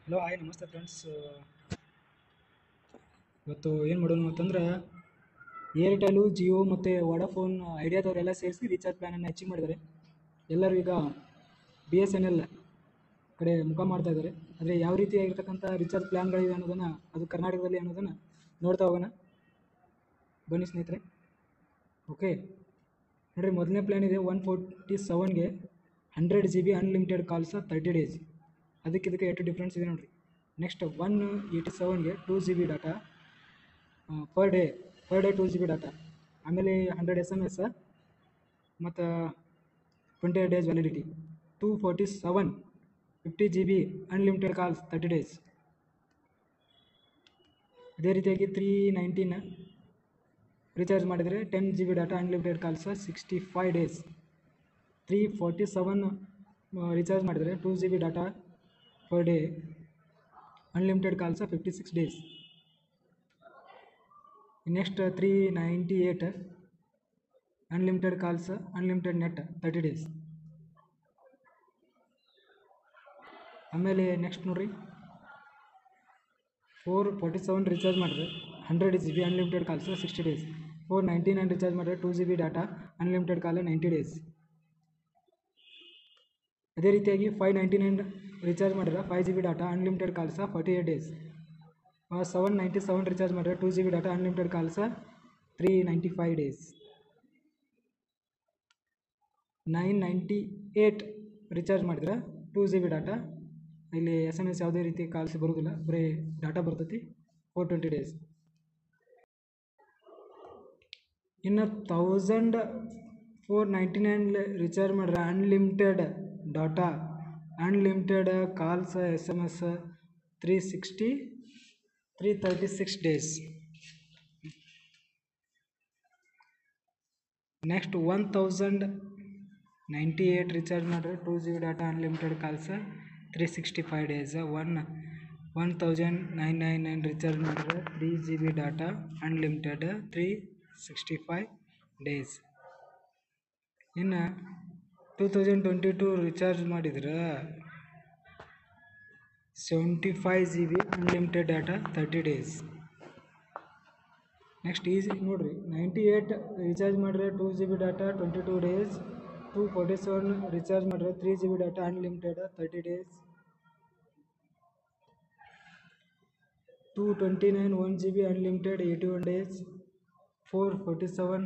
Hello hi ನಮಸ್ತೆ friends. ಇವತ್ತು ಏನು ಮಾಡೋಣ ಅಂತಂದ್ರೆ ಏರ್ಟೆಲು ಜಿಯೋ ಮತ್ತು ವೋಡಾಫೋನ್ ಐಡಿಯಾದವರೆಲ್ಲ ಸೇರಿಸಿ ರೀಚಾರ್ಜ್ ಪ್ಲ್ಯಾನನ್ನು ಹೆಚ್ಚಿಗೆ ಮಾಡಿದ್ದಾರೆ. ಎಲ್ಲರೂ ಈಗ BSNL ಕಡೆ ಮುಖ ಮಾಡ್ತಾ ಇದ್ದಾರೆ. ಆದರೆ ಯಾವ ರೀತಿಯಾಗಿರ್ತಕ್ಕಂಥ ರೀಚಾರ್ಜ್ ಪ್ಲ್ಯಾನ್ಗಳಿವೆ ಅನ್ನೋದನ್ನು, ಅದು ಕರ್ನಾಟಕದಲ್ಲಿ ಅನ್ನೋದನ್ನು ನೋಡ್ತಾ ಹೋಗೋಣ ಬನ್ನಿ ಸ್ನೇಹಿತರೆ. ಓಕೆ ನೋಡಿರಿ, ಮೊದಲನೇ ಪ್ಲ್ಯಾನ್ ಇದೆ 147ಗೆ 100 GB ಅನ್ಲಿಮಿಟೆಡ್ ಕಾಲ್ಸ್ 30 ಡೇಸ್. ಅದಕ್ಕೆ ಎಷ್ಟು ಡಿಫ್ರೆನ್ಸ್ ಇದೆ ನೋಡಿರಿ. ನೆಕ್ಸ್ಟ್ 187ಗೆ 2 GB data per day 2 GB data. ಆಮೇಲೆ 100 SMS ಮತ್ತು 28 days validity. 247 50 GB unlimited calls 30 days. ಅದೇ ರೀತಿಯಾಗಿ 319 ರೀಚಾರ್ಜ್ ಮಾಡಿದರೆ 10 GB data unlimited calls 65 days. 347 recharge ಮಾಡಿದರೆ 2 GB data per day unlimited calls 56 days. Next 398 unlimited calls unlimited net 30 days. ಆಮೇಲೆ next ನೋಡಿರಿ, 447 recharge ಮಾಡಿದ್ರೆ 100 GB unlimited calls 60 days. 499 recharge ಮಾಡಿದ್ರೆ 2 GB data unlimited call 90 days. ಅದೇ ರೀತಿಯಾಗಿ 599 recharge ಮಾಡಿದ್ರೆ 5 GB data unlimited calls 48 days. 797 recharge ಮಾಡಿದ್ರೆ 2 GB data unlimited calls 395 days. 998 recharge ಮಾಡಿದ್ರೆ 2 GB data, ಇಲ್ಲಿ SMS ಯಾವುದೇ ರೀತಿ ಕಾಲ್ಸ್ ಬರೋದಿಲ್ಲ, ಬರೀ ಡಾಟಾ ಬರ್ತೈತಿ, 420 ಡೇಸ್. ಇನ್ನು 1499 ರೀಚಾರ್ಜ್ ಮಾಡಿದ್ರೆ unlimited data unlimited calls SMS 336 days. Next 1098 recharge ಮಾಡಿದ್ರೆ 2 GB data unlimited calls 365 days. 1999 recharge ಮಾಡಿದ್ರೆ 3 GB ಡಾಟಾ ಅನ್ಲಿಮಿಟೆಡ್ 365 ಡೇಸ್. ಇನ್ನು 2022 ರೀಚಾರ್ಜ್ ಮಾಡಿದ್ರೆ 75 GB unlimited data 30 days. Next easy ನೋಡಿರಿ, 98 ರೀಚಾರ್ಜ್ ಮಾಡಿದ್ರೆ 2 GB ಡಾಟಾ 22 ಡೇಸ್. 247 ರೀಚಾರ್ಜ್ ಮಾಡಿದ್ರೆ 3 GB data unlimited 30 days. 229 1 GB unlimited 81 days. 447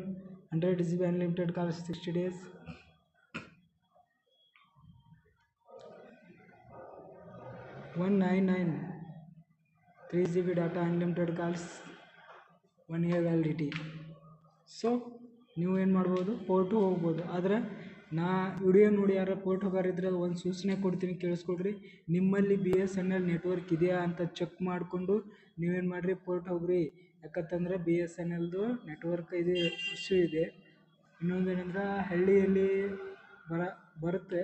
100 GB unlimited calls 60 days. 199 3 GB data unlimited calls 1 year validity. So ನೀವು ಏನು ಮಾಡ್ಬೋದು, port ಹೋಗ್ಬೋದು. ಆದರೆ ನಾ ವಿಡಿಯೋ ನೋಡಿ ಯಾರು ಪೋರ್ಟ್ ಹೋಗಾರಿದ್ರೆ ಒಂದು ಸೂಚನೆ ಕೊಡ್ತೀನಿ, ಕೇಳಿಸ್ಕೊಡ್ರಿ. ನಿಮ್ಮಲ್ಲಿ BSNL ನೆಟ್ವರ್ಕ್ ಇದೆಯಾ ಅಂತ ಚೆಕ್ ಮಾಡಿಕೊಂಡು ನೀವೇನು ಮಾಡಿರಿ, ಪೋರ್ಟ್ ಹೋಗ್ರಿ. ಯಾಕಂತಂದರೆ BSNLದು ನೆಟ್ವರ್ಕ್ ಇದು ಇಶ್ಯೂ ಇದೆ. ಇನ್ನೊಂದೇನೆಂದ್ರೆ ಹಳ್ಳಿಯಲ್ಲಿ ಬರುತ್ತೆ,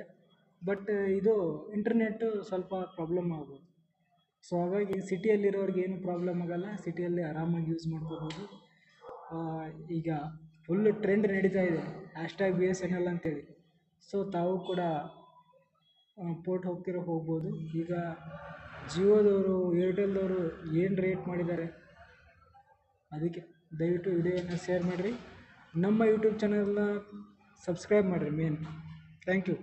ಬಟ್ ಇದು ಇಂಟರ್ನೆಟ್ಟು ಸ್ವಲ್ಪ ಪ್ರಾಬ್ಲಮ್ ಆಗ್ಬೋದು. ಸೊ ಹಾಗಾಗಿ ಸಿಟಿಯಲ್ಲಿರೋರಿಗೆ ಏನು ಪ್ರಾಬ್ಲಮ್ ಆಗೋಲ್ಲ, ಸಿಟಿಯಲ್ಲಿ ಆರಾಮಾಗಿ ಯೂಸ್ ಮಾಡ್ಕೋಬೋದು. ಈಗ ಫುಲ್ಲು ಟ್ರೆಂಡ್ ನಡೀತಾ ಇದೆ #BSNL ಅಂತೇಳಿ. ಸೊ ತಾವು ಕೂಡ ಪೋರ್ಟ್ ಹೋಗ್ಬೋದು. ಈಗ ಜಿಯೋದವರು ಏರ್ಟೆಲ್ದವರು ಏನು ರೇಟ್ ಮಾಡಿದ್ದಾರೆ, ಅದಕ್ಕೆ ದಯವಿಟ್ಟು ವಿಡಿಯೋನ ಶೇರ್ ಮಾಡಿರಿ. ನಮ್ಮ ಯೂಟ್ಯೂಬ್ ಚಾನಲ್ನ ಸಬ್ಸ್ಕ್ರೈಬ್ ಮಾಡಿರಿ ಮೇನ್. Thank you.